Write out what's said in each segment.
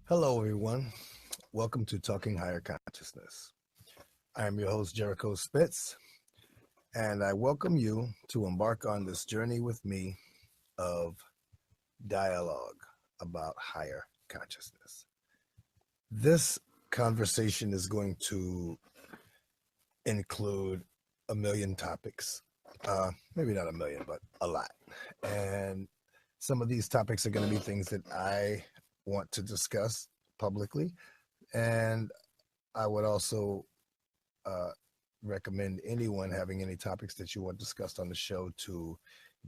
Hello, everyone. Welcome to Talking Higher Consciousness. I am your host, Jericho Spitz, and I welcome you to embark on this journey with me of dialogue about higher consciousness. This conversation is going to include a million topics. Maybe not a million, but a lot. And some of these topics are going to be things that I want to discuss publicly. And I would also uh, recommend anyone having any topics that you want discussed on the show to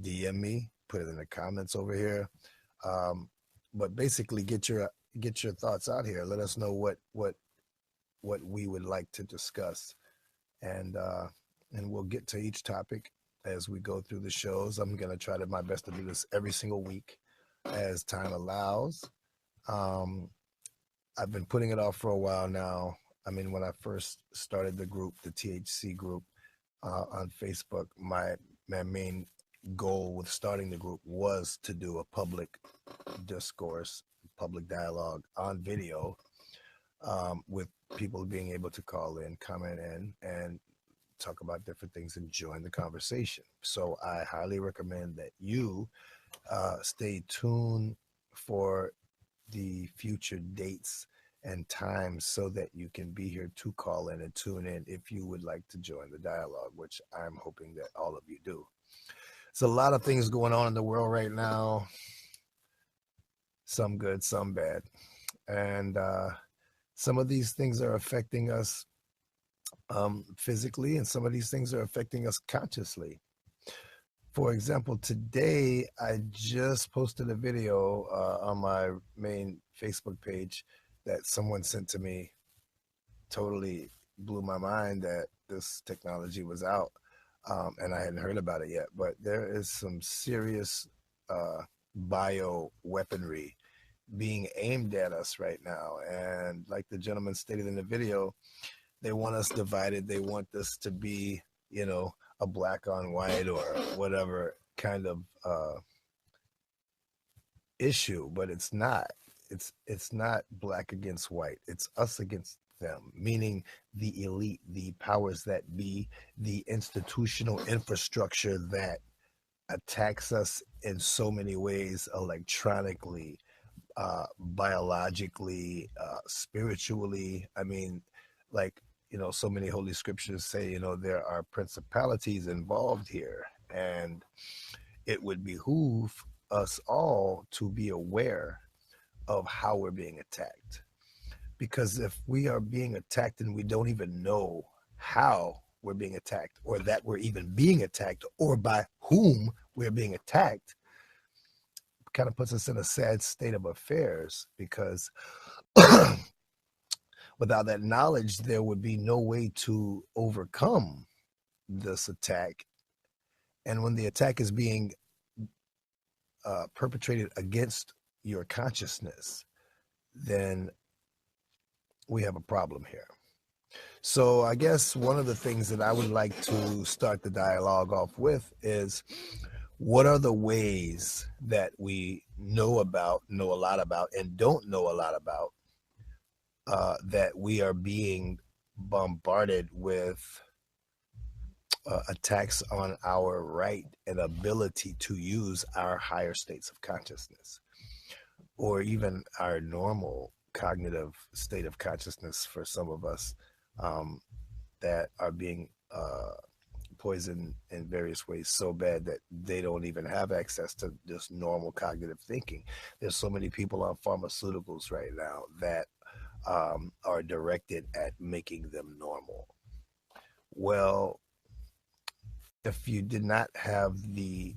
DM me, put it in the comments over here. But basically, get your thoughts out here. Let us know what we would like to discuss, and we'll get to each topic as we go through the shows. I'm gonna try to my best to do this every single week as time allows. Um, I've been putting it off for a while now. I mean, when I first started the group, the THC group on Facebook, my main goal with starting the group was to do a public discourse, public dialogue on video, with people being able to call in, comment in, and talk about different things and join the conversation. So I highly recommend that you stay tuned for the future dates and times so that you can be here to call in and tune in if you would like to join the dialogue, which I'm hoping that all of you do. There's a lot of things going on in the world right now, some good, some bad. And some of these things are affecting us physically, and some of these things are affecting us consciously. For example, today I just posted a video on my main Facebook page that someone sent to me. Totally blew my mind that this technology was out, and I hadn't heard about it yet. But there is some serious bio weaponry being aimed at us right now. And like the gentleman stated in the video, they want us divided. They want this to be, a black on white or whatever kind of issue, but it's not. It's not black against white. It's us against them, meaning the elite, the powers that be, the institutional infrastructure that attacks us in so many ways, electronically, biologically, spiritually. I mean, like, so many holy scriptures say, there are principalities involved here, and it would behoove us all to be aware of how we're being attacked. Because if we are being attacked and we don't even know how we're being attacked, or that we're even being attacked, or by whom we're being attacked, it kind of puts us in a sad state of affairs, because without that knowledge, there would be no way to overcome this attack. And when the attack is being perpetrated against your consciousness, then we have a problem here. So I guess one of the things that I would like to start the dialogue off with is, what are the ways that we know a lot about, and don't know a lot about, that we are being bombarded with attacks on our right and ability to use our higher states of consciousness, or even our normal cognitive state of consciousness for some of us, that are being poisoned in various ways so bad that they don't even have access to just normal cognitive thinking. There's so many people on pharmaceuticals right now that are directed at making them normal. Well, if you did not have the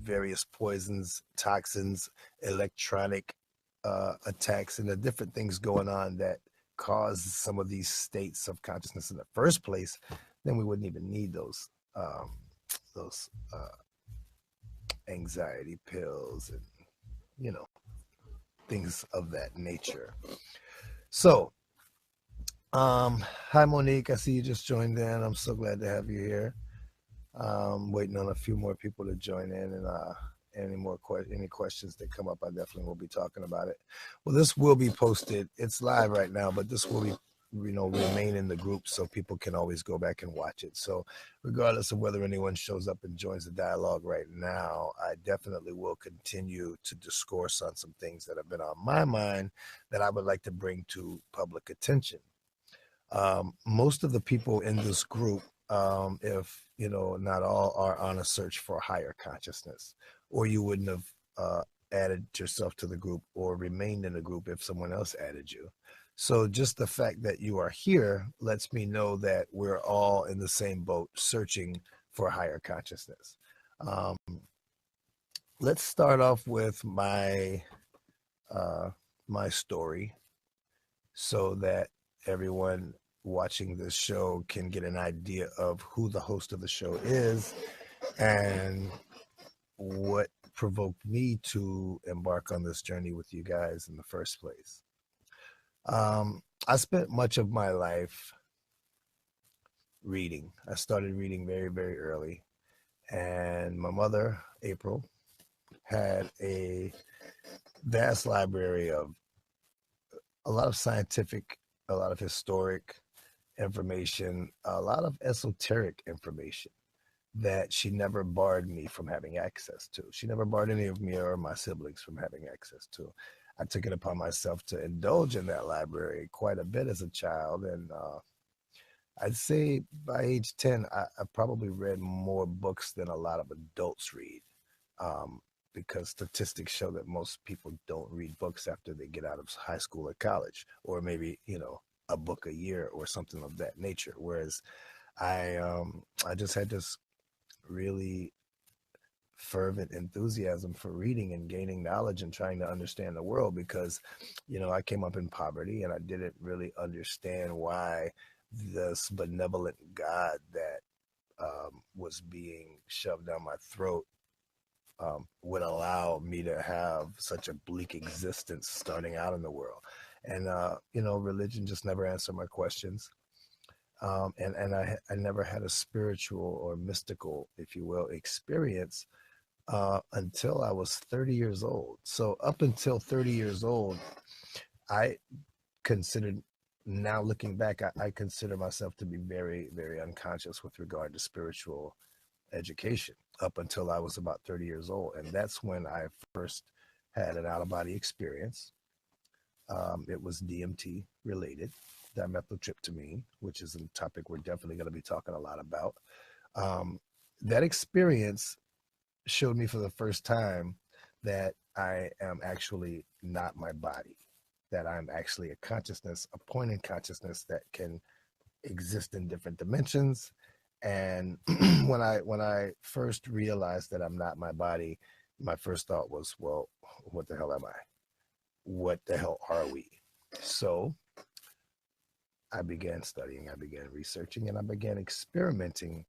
various poisons, toxins, electronic attacks, and the different things going on that cause some of these states of consciousness in the first place, then we wouldn't even need those anxiety pills and things of that nature. So, hi Monique, I see you just joined in. I'm so glad to have you here. Waiting on a few more people to join in, and any questions that come up, I definitely will be talking about it. Well, this will be posted. It's live right now, but this will be, remain in the group so people can always go back and watch it. So regardless of whether anyone shows up and joins the dialogue right now, I definitely will continue to discourse on some things that have been on my mind that I would like to bring to public attention. Most of the people in this group, if not all, are on a search for higher consciousness, or you wouldn't have added yourself to the group or remained in the group if someone else added you. So just the fact that you are here lets me know that we're all in the same boat, searching for higher consciousness. Um, let's start off with my story, so that everyone watching this show can get an idea of who the host of the show is and what provoked me to embark on this journey with you guys in the first place. I spent much of my life reading. I started reading very, very early, and my mother, April, had a vast library of a lot of scientific, a lot of historic information, a lot of esoteric information that she never barred me from having access to. She never barred any of me or my siblings from having access to. I took it upon myself to indulge in that library quite a bit as a child. And I'd say by age 10, I probably read more books than a lot of adults read. Because statistics show that most people don't read books after they get out of high school or college, or maybe, a book a year or something of that nature. Whereas I just had this really fervent enthusiasm for reading and gaining knowledge and trying to understand the world, because I came up in poverty and I didn't really understand why this benevolent God that was being shoved down my throat would allow me to have such a bleak existence starting out in the world. And religion just never answered my questions. And I never had a spiritual or mystical, if you will, experience until I was 30 years old. So up until 30 years old, I considered, now looking back, I consider myself to be very, very unconscious with regard to spiritual education up until I was about 30 years old. And that's when I first had an out-of-body experience. It was DMT related, dimethyltryptamine, which is a topic we're definitely going to be talking a lot about. That experience showed me for the first time that I am actually not my body, that I'm actually a consciousness, a point in consciousness that can exist in different dimensions. And when I first realized that I'm not my body, my first thought was, well, what the hell am I? What the hell are we? So I began studying, I began researching, and I began experimenting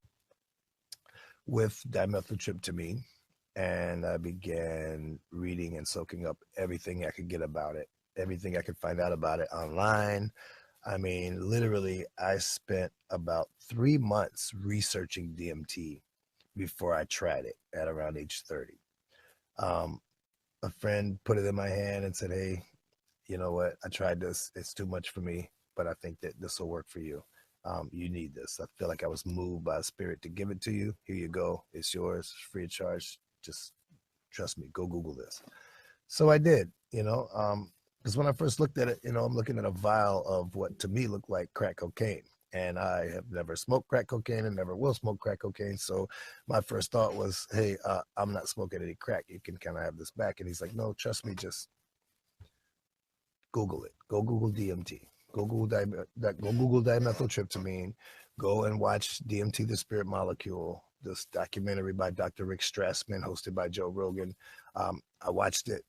with dimethyltryptamine. And I began reading and soaking up everything I could get about it, everything I could find out about it online. I mean, literally, I spent about 3 months researching DMT before I tried it at around age 30. A friend put it in my hand and said, hey, you know what? I tried this. It's too much for me, but I think that this will work for you. You need this. I feel like I was moved by a spirit to give it to you. Here you go. It's yours, free of charge. Just trust me. Go Google this. So I did, because when I first looked at it, I'm looking at a vial of what to me looked like crack cocaine. And I have never smoked crack cocaine and never will smoke crack cocaine. So my first thought was, hey, I'm not smoking any crack. You can kind of have this back. And he's like, no, trust me, just Google it. Go Google DMT. Go Google dimethyltryptamine. Go and watch DMT, the Spirit Molecule, this documentary by Dr. Rick Strassman, hosted by Joe Rogan. I watched it,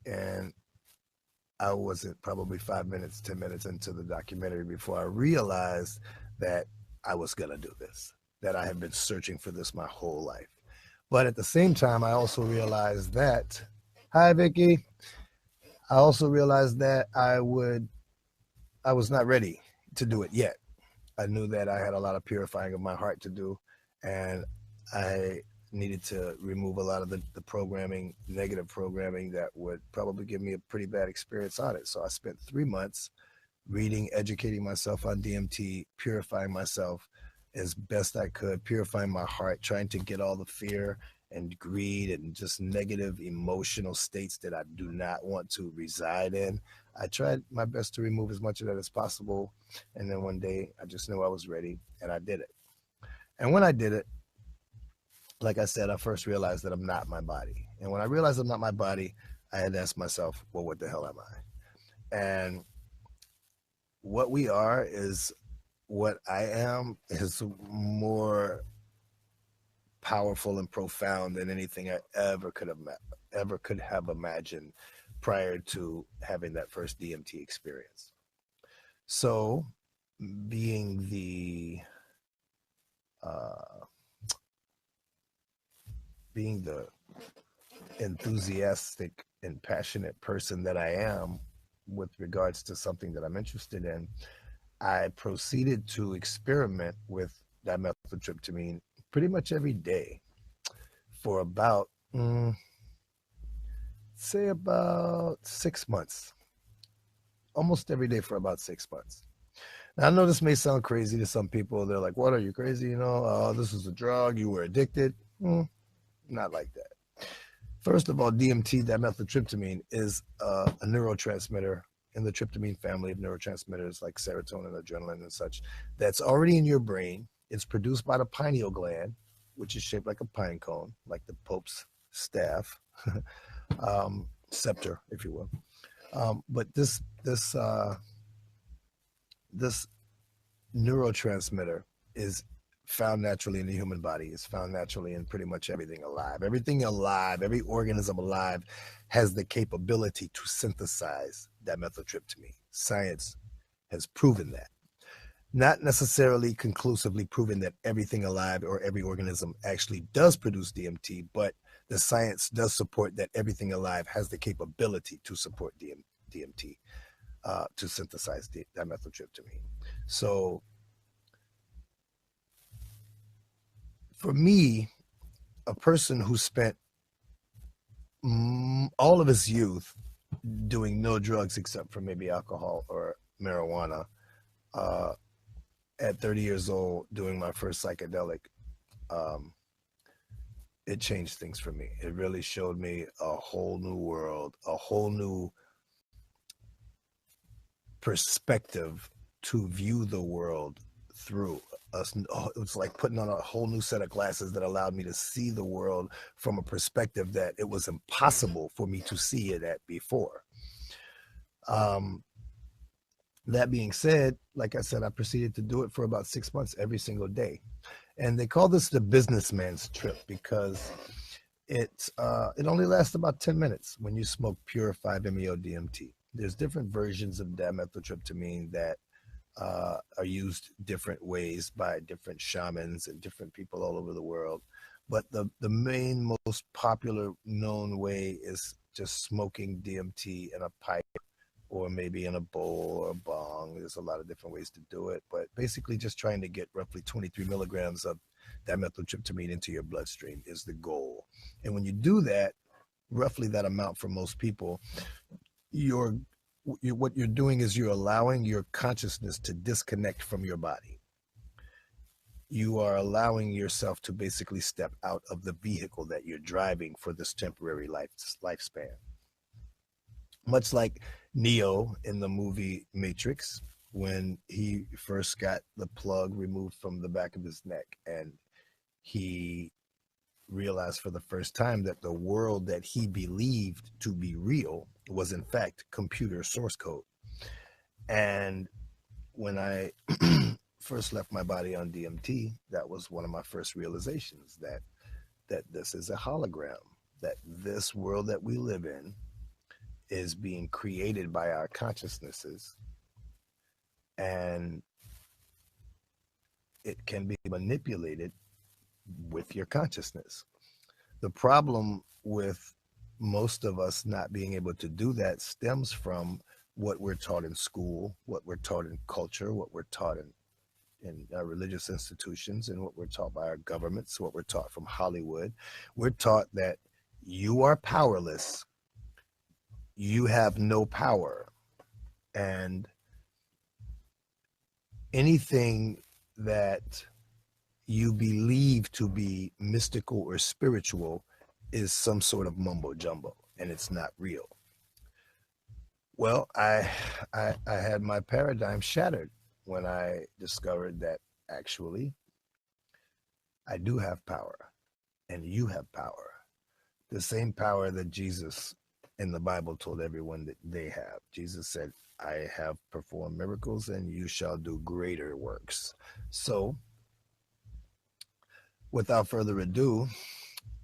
and I wasn't probably 5 minutes, 10 minutes into the documentary before I realized that I was going to do this, that I had been searching for this my whole life. But at the same time, I also realized that, hi, Vicky. I also realized that I was not ready to do it yet. I knew that I had a lot of purifying of my heart to do, and I needed to remove a lot of the programming, negative programming that would probably give me a pretty bad experience on it. So I spent 3 months reading, educating myself on DMT, purifying myself as best I could, purifying my heart, trying to get all the fear and greed and just negative emotional states that I do not want to reside in. I tried my best to remove as much of that as possible. And then one day I just knew I was ready and I did it. And when I did it, like I said, I first realized that I'm not my body. And when I realized I'm not my body, I had to ask myself, well, what the hell am I? And what we are is what I am is more powerful and profound than anything I ever could have imagined prior to having that first DMT experience. So, being the enthusiastic and passionate person that I am with regards to something that I'm interested in, I proceeded to experiment with dimethyltryptamine pretty much every day for about, say about 6 months. Almost every day for about 6 months. Now, I know this may sound crazy to some people. They're like, what, are you crazy? You know, oh, this is a drug. You were addicted. Not like that. First of all, DMT, dimethyltryptamine, is a neurotransmitter in the tryptamine family of neurotransmitters like serotonin, adrenaline, and such, that's already in your brain. It's produced by the pineal gland, which is shaped like a pine cone, like the Pope's staff, scepter, if you will. But this neurotransmitter is found naturally in the human body. It's found naturally in pretty much everything alive. Everything alive, every organism alive has the capability to synthesize dimethyltryptamine. Science has proven that. Not necessarily conclusively proven that everything alive or every organism actually does produce DMT, but the science does support that everything alive has the capability to support DMT, to synthesize dimethyltryptamine. So for me, a person who spent all of his youth doing no drugs except for maybe alcohol or marijuana, at 30 years old doing my first psychedelic, it changed things for me. It really showed me a whole new world, a whole new perspective to view the world through. It was like putting on a whole new set of glasses that allowed me to see the world from a perspective that it was impossible for me to see it at before. That being said, like I said, I proceeded to do it for about 6 months every single day. And they call this the businessman's trip because it only lasts about 10 minutes when you smoke pure 5-MeO DMT. There's different versions of dimethyltryptamine that are used different ways by different shamans and different people all over the world. But the main, most popular known way is just smoking DMT in a pipe or maybe in a bowl or a bong. There's a lot of different ways to do it, but basically just trying to get roughly 23 milligrams of dimethyltryptamine into your bloodstream is the goal. And when you do that, roughly that amount for most people, what you're doing is you're allowing your consciousness to disconnect from your body. You are allowing yourself to basically step out of the vehicle that you're driving for this temporary lifespan. Much like Neo in the movie Matrix, when he first got the plug removed from the back of his neck and he realized for the first time that the world that he believed to be real was in fact computer source code. And when I first left my body on DMT, that was one of my first realizations, that this is a hologram, that this world that we live in is being created by our consciousnesses, and it can be manipulated with your consciousness. The problem with most of us not being able to do that stems from what we're taught in school, what we're taught in culture, what we're taught in our religious institutions and what we're taught by our governments, what we're taught from Hollywood. We're taught that you are powerless, you have no power, and anything that you believe to be mystical or spiritual is some sort of mumbo jumbo, and it's not real. Well, I had my paradigm shattered when I discovered that actually I do have power, and you have power. The same power that Jesus in the Bible told everyone that they have. Jesus said, I have performed miracles and you shall do greater works. So, without further ado,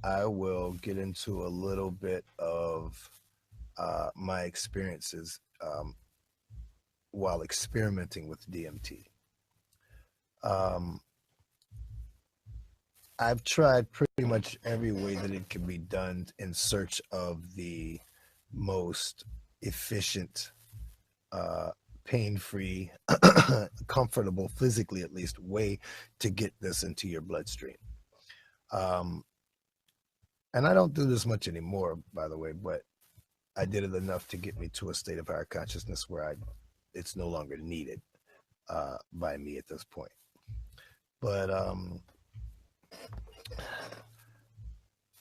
I will get into a little bit of my experiences while experimenting with DMT. I've tried pretty much every way that it can be done in search of the most efficient, pain-free, comfortable, physically at least, way to get this into your bloodstream. And I don't do this much anymore, by the way, but I did it enough to get me to a state of higher consciousness where it's no longer needed by me at this point. But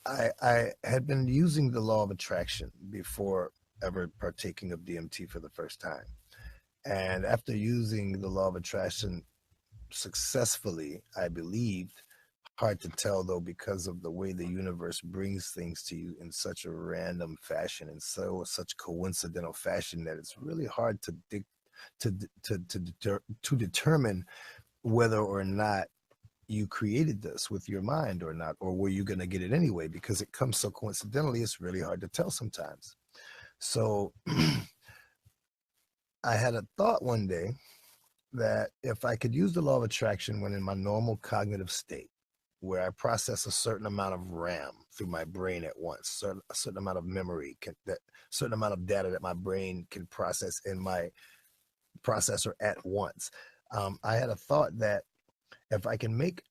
I had been using the law of attraction before ever partaking of DMT for the first time. And after using the law of attraction successfully, I believed, hard to tell though, because of the way the universe brings things to you in such a random fashion and such coincidental fashion that it's really hard to determine whether or not you created this with your mind or not, or were you going to get it anyway? Because it comes so coincidentally, it's really hard to tell sometimes. So I had a thought one day that if I could use the law of attraction when in my normal cognitive state, where I process a certain amount of RAM through my brain at once, a certain amount of memory, certain amount of data that my brain can process in my processor at once. I had a thought that if I can make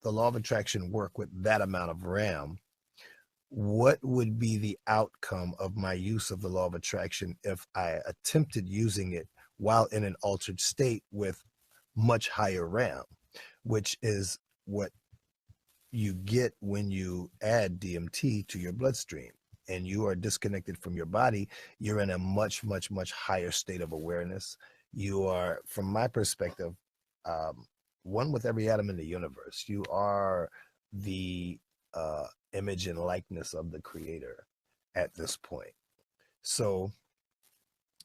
the law of attraction work with that amount of RAM, what would be the outcome of my use of the law of attraction if I attempted using it while in an altered state with much higher RAM, which is what you get when you add DMT to your bloodstream and you are disconnected from your body. You're in a much, much, much higher state of awareness. You are, from my perspective, one with every atom in the universe. You are the image and likeness of the creator at this point. So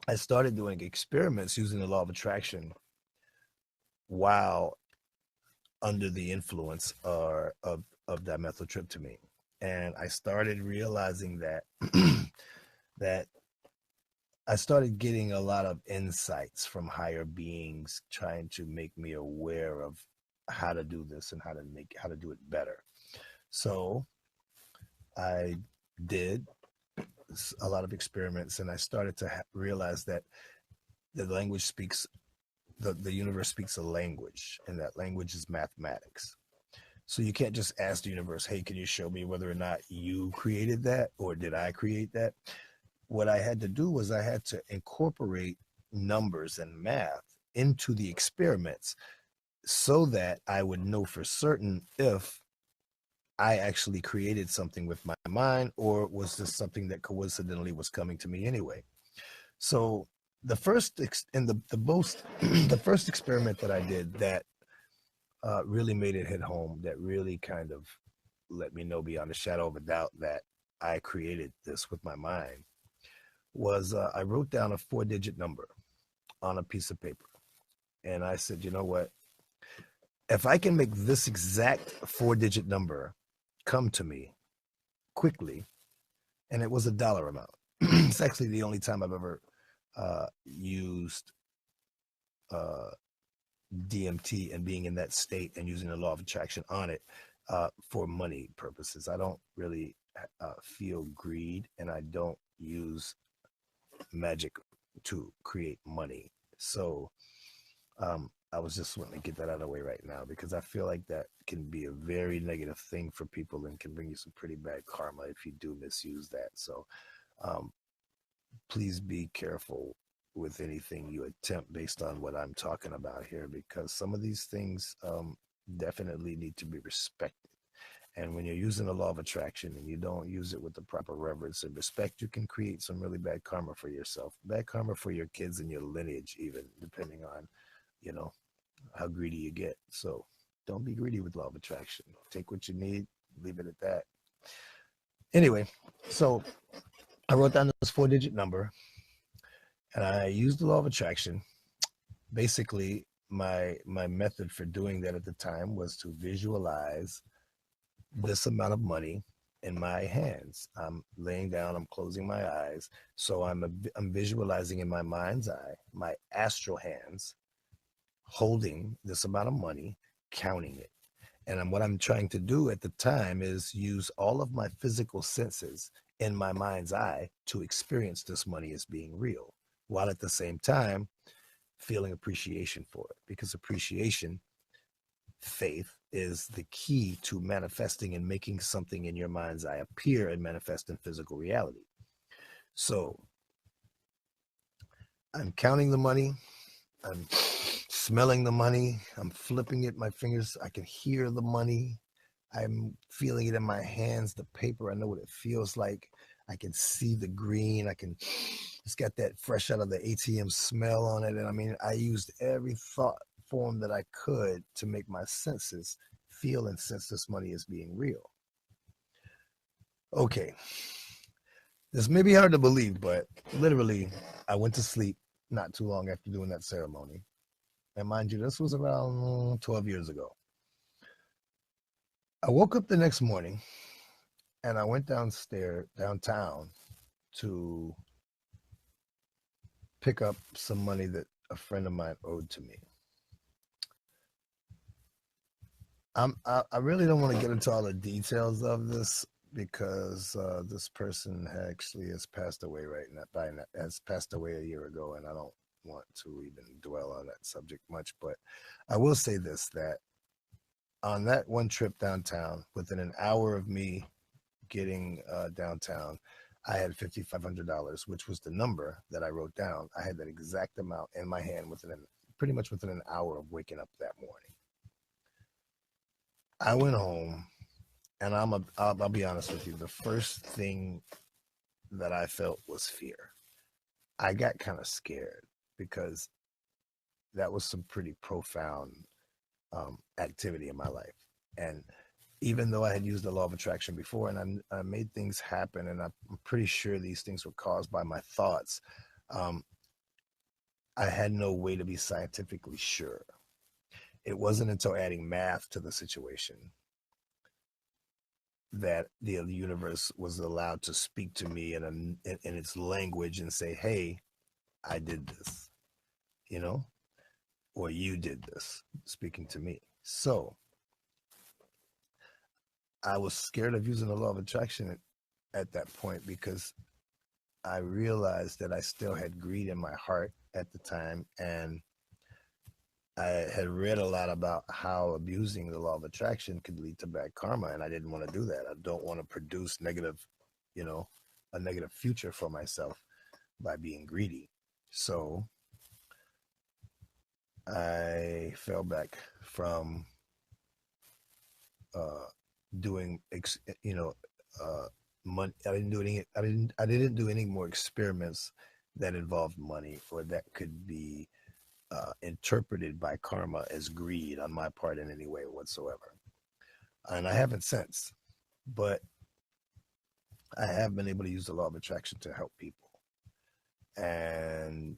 I started doing experiments using the law of attraction while under the influence of dimethyltryptamine. And I started realizing that that I started getting a lot of insights from higher beings trying to make me aware of how to do this and how to do it better. So I did a lot of experiments, and I started to realize that the language speaks, the universe speaks a language, and that language is mathematics. So you can't just ask the universe, hey, can you show me whether or not you created that or did I create that? What I had to do was I had to incorporate numbers and math into the experiments so that I would know for certain if I actually created something with my mind or was this something that coincidentally was coming to me anyway. So the first the first experiment that I did that really made it hit home, that really kind of let me know beyond a shadow of a doubt that I created this with my mind, was I wrote down a 4-digit number on a piece of paper. And I said, you know what? If I can make this exact 4-digit number come to me quickly, and it was a dollar amount. It's actually the only time I've ever used DMT and being in that state and using the law of attraction on it for money purposes. I don't really feel greed, and I don't use magic to create money. So I was just wanting to get that out of the way right now because I feel like that can be a very negative thing for people and can bring you some pretty bad karma if you do misuse that. So um, please be careful with anything you attempt based on what I'm talking about here, because some of these things definitely need to be respected. And when you're using the law of attraction and you don't use it with the proper reverence and respect, you can create some really bad karma for yourself, bad karma for your kids and your lineage, even depending on, you know, how greedy you get. So don't be greedy with law of attraction. Take what you need, leave it at that. Anyway, so I wrote down this 4-digit number and I used the law of attraction. Basically, my method for doing that at the time was to visualize this amount of money in my hands. I'm laying down, I'm closing my eyes. So I'm visualizing in my mind's eye, my astral hands holding this amount of money, counting it. And what I'm trying to do at the time is use all of my physical senses in my mind's eye to experience this money as being real, while at the same time feeling appreciation for it. Because appreciation, faith, is the key to manifesting and making something in your mind's eye appear and manifest in physical reality. So I'm counting the money. I'm smelling the money. I'm flipping it, my fingers. I can hear the money. I'm feeling it in my hands, the paper. I know what it feels like. I can see the green. It's got that fresh out of the ATM smell on it. And I mean, I used every thought form that I could to make my senses feel and sense this money as being real. Okay. This may be hard to believe, but literally, I went to sleep not too long after doing that ceremony. And mind you, this was around 12 years ago. I woke up the next morning and I went downtown to pick up some money that a friend of mine owed to me. I really don't want to get into all the details of this because this person actually has passed away has passed away a year ago, and I don't want to even dwell on that subject much. But I will say this, that on that one trip downtown, within an hour of me getting downtown, I had $5,500, which was the number that I wrote down. I had that exact amount in my hand pretty much within an hour of waking up that morning. I went home, and I'll be honest with you. The first thing that I felt was fear. I got kind of scared because that was some pretty profound activity in my life. And even though I had used the law of attraction before and I made things happen, and I'm pretty sure these things were caused by my thoughts, I had no way to be scientifically sure. It wasn't until adding math to the situation that the universe was allowed to speak to me in its language and say, hey, I did this, or you did this, speaking to me. So I was scared of using the law of attraction at that point because I realized that I still had greed in my heart at the time, and I had read a lot about how abusing the law of attraction could lead to bad karma, and I didn't want to do that. I don't want to produce a negative future for myself by being greedy. So I fell back from doing, money. I didn't do any more experiments that involved money or that could be interpreted by karma as greed on my part in any way whatsoever. And I haven't since, but I have been able to use the law of attraction to help people and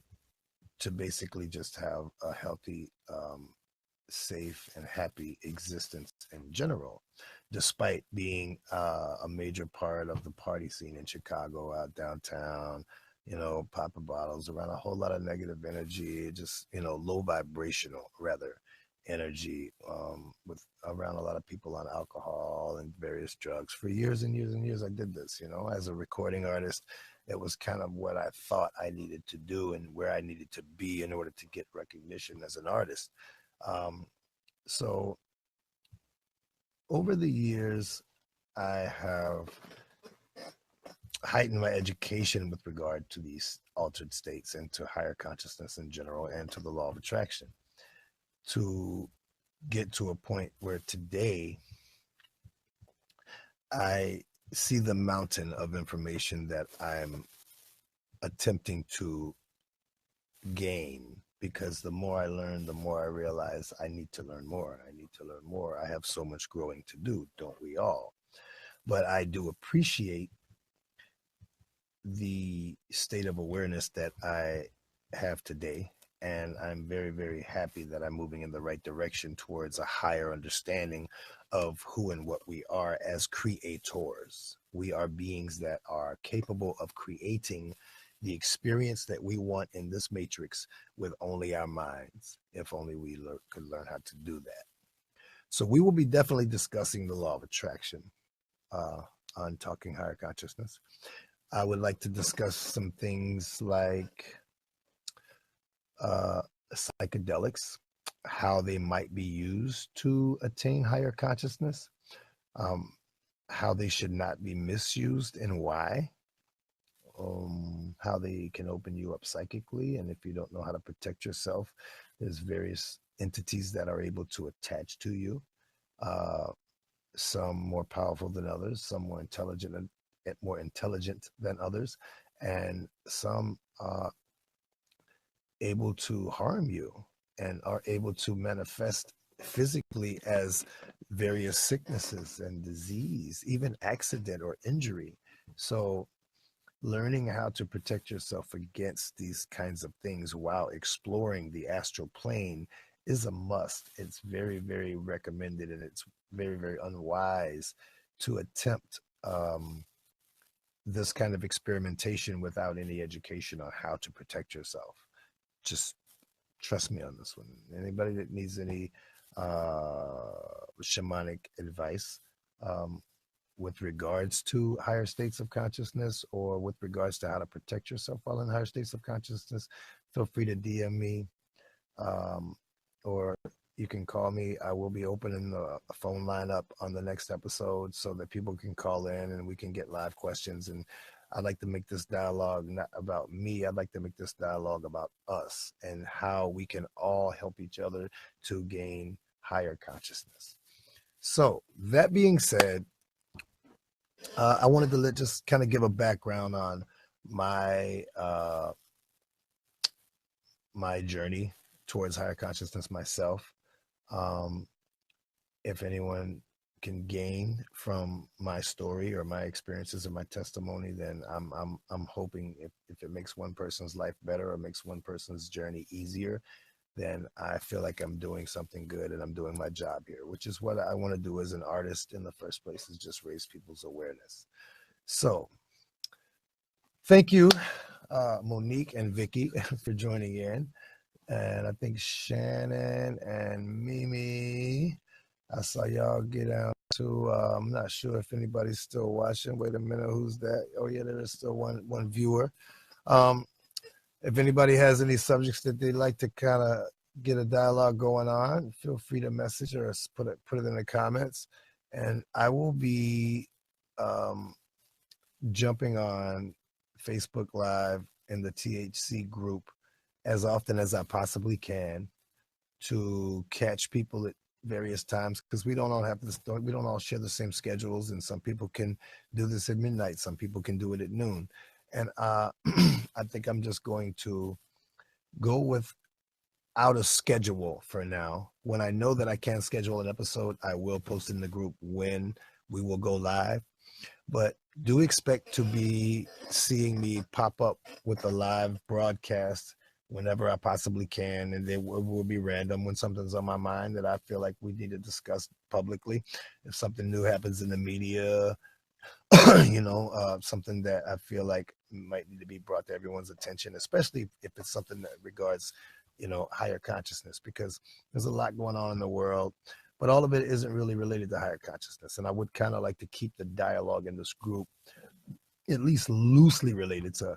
to basically just have a healthy, safe, and happy existence in general, despite being a major part of the party scene in Chicago, out downtown, popping bottles around a whole lot of negative energy, just, low vibrational, rather, energy, with around a lot of people on alcohol and various drugs. For years and years and years, I did this, as a recording artist. It was kind of what I thought I needed to do and where I needed to be in order to get recognition as an artist. So over the years, I have heightened my education with regard to these altered states and to higher consciousness in general and to the law of attraction to get to a point where today I see the mountain of information that I'm attempting to gain, because the more I learn, the more I realize I need to learn more. I need to learn more. I have so much growing to do, don't we all? But I do appreciate the state of awareness that I have today. And I'm very, very happy that I'm moving in the right direction towards a higher understanding of who and what we are as creators. We are beings that are capable of creating the experience that we want in this matrix with only our minds, if only we could learn how to do that. So we will be definitely discussing the law of attraction on Talking Higher Consciousness. I would like to discuss some things like psychedelics, how they might be used to attain higher consciousness, how they should not be misused and why, how they can open you up psychically. And if you don't know how to protect yourself, there's various entities that are able to attach to you, some more powerful than others, some more intelligent than others, and some able to harm you and are able to manifest physically as various sicknesses and disease, even accident or injury. So learning how to protect yourself against these kinds of things while exploring the astral plane is a must. It's very, very recommended, and it's very, very unwise to attempt this kind of experimentation without any education on how to protect yourself. Just trust me on this one. Anybody that needs any shamanic advice with regards to higher states of consciousness, or with regards to how to protect yourself while in higher states of consciousness, feel free to DM me, or you can call me. I will be opening the phone line up on the next episode so that people can call in and we can get live questions. And I'd like to make this dialogue not about me. I'd like to make this dialogue about us and how we can all help each other to gain higher consciousness. So that being said, I wanted to just kind of give a background on my my journey towards higher consciousness myself. If anyone can gain from my story or my experiences or my testimony, then I'm hoping if it makes one person's life better or makes one person's journey easier, then I feel like I'm doing something good and I'm doing my job here, which is what I want to do as an artist in the first place, is just raise people's awareness. So thank you, Monique and Vicky, for joining in. And I think Shannon and Mimi, I saw y'all get down to, I'm not sure if anybody's still watching. Wait a minute, who's that? Oh yeah, there is still one viewer. If anybody has any subjects that they'd like to kind of get a dialogue going on, feel free to message or put it in the comments. And I will be jumping on Facebook Live in the THC group as often as I possibly can to catch people at various times, because we don't all share the same schedules, and some people can do this at midnight, some people can do it at noon, and I think I'm just going to go without a schedule for now. When I know that I can schedule an episode, I will post in the group when we will go live, but do expect to be seeing me pop up with a live broadcast whenever I possibly can, and it will be random when something's on my mind that I feel like we need to discuss publicly. If something new happens in the media, something that I feel like might need to be brought to everyone's attention, especially if it's something that regards, higher consciousness, because there's a lot going on in the world, but all of it isn't really related to higher consciousness. And I would kind of like to keep the dialogue in this group at least loosely related to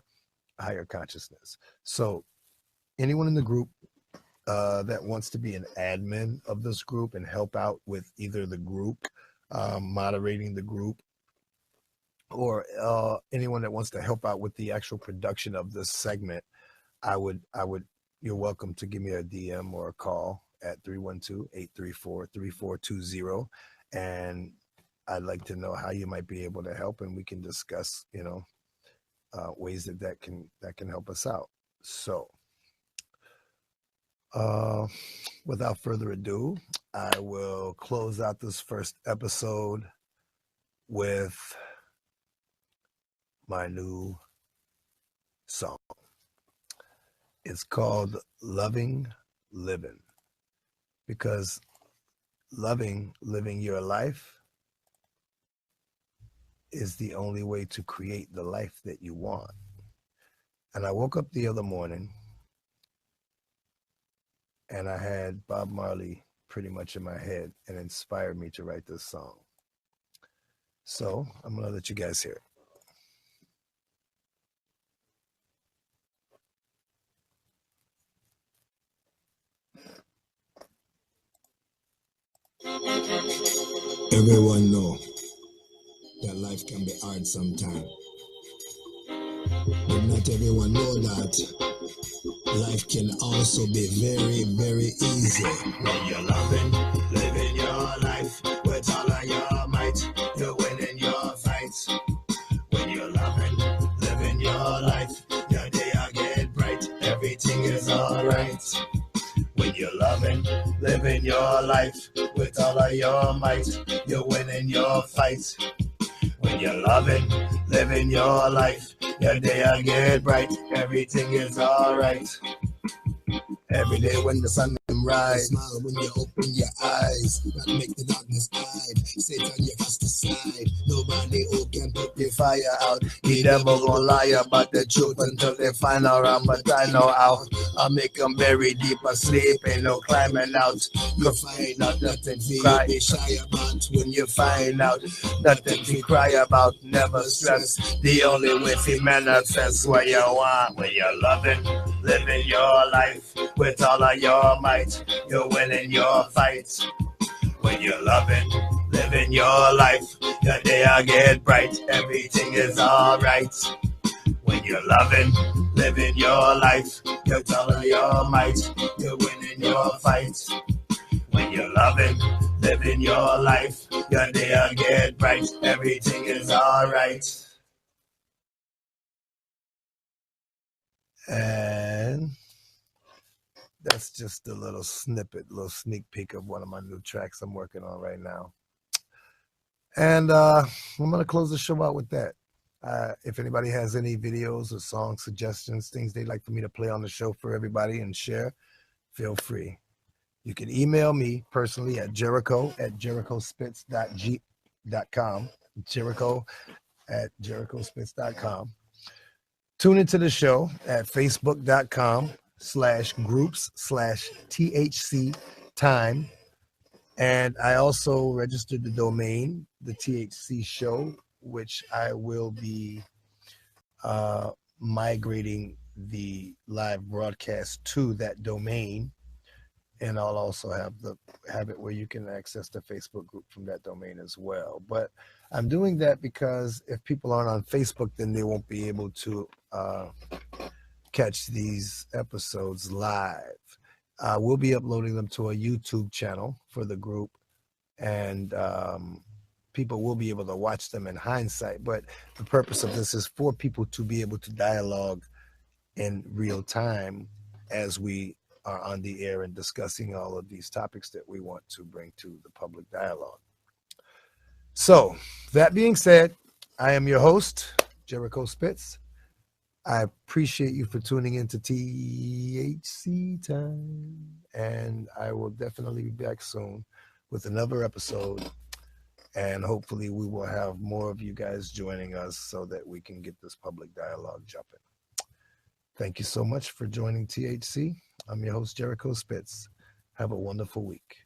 higher consciousness. So anyone in the group, that wants to be an admin of this group and help out with either the group, moderating the group, or anyone that wants to help out with the actual production of this segment, I would, you're welcome to give me a DM or a call at 312-834-3420. And I'd like to know how you might be able to help, and we can discuss, ways that can help us out. So, without further ado, I will close out this first episode with my new song. It's called Loving Living, because living your life is the only way to create the life that you want. And I woke up the other morning and I had Bob Marley pretty much in my head, and inspired me to write this song. So I'm going to let you guys hear it. Everyone know that life can be hard sometimes, but not everyone know that life can also be very, very easy. When you're loving, living your life with all of your might, you're winning your fights. When you're loving, living your life, your day will get bright, everything is alright. When you're loving, living your life with all of your might, you're winning your fights. When you're loving, living your life, your day will get bright, everything is alright. Every day when the sun rise, smile when you open your eyes, not make the darkness hide. Satan, you cast aside. Nobody who can put the fire out. The devil gon' lie about the truth until they find out. But I know how. I'll make them very deep asleep. Ain't no climbing out. You find out nothing to cry, be shy about. When you find out nothing to cry about, never stress. The only way to manifest what you want. When you're loving, living your life with all of your might, you're winning your fights. When you're loving, living your life, your day will get bright, everything is alright. When you're loving, living your life, you're all of your might, you're winning your fights. When you're loving, living your life, your day will get bright, everything is alright. And that's just a little snippet, little sneak peek of one of my new tracks I'm working on right now. And I'm going to close the show out with that. If anybody has any videos or song suggestions, things they'd like for me to play on the show for everybody and share, feel free. You can email me personally at Jericho at jerichospitz.com. Jericho at jerichospitz.com. Tune into the show at facebook.com/groups/THC time. And I also registered the domain, the THC Show, which I will be migrating the live broadcast to that domain. And I'll also have it where you can access the Facebook group from that domain as well. But I'm doing that because if people aren't on Facebook, then they won't be able to catch these episodes live. We'll be uploading them to a YouTube channel for the group, and people will be able to watch them in hindsight. But the purpose of this is for people to be able to dialogue in real time as we are on the air and discussing all of these topics that we want to bring to the public dialogue. So, that being said, I am your host, Jericho Spitz. I appreciate you for tuning into THC time, and I will definitely be back soon with another episode, and hopefully we will have more of you guys joining us so that we can get this public dialogue jumping. Thank you so much for joining THC. I'm your host, Jericho Spitz. Have a wonderful week.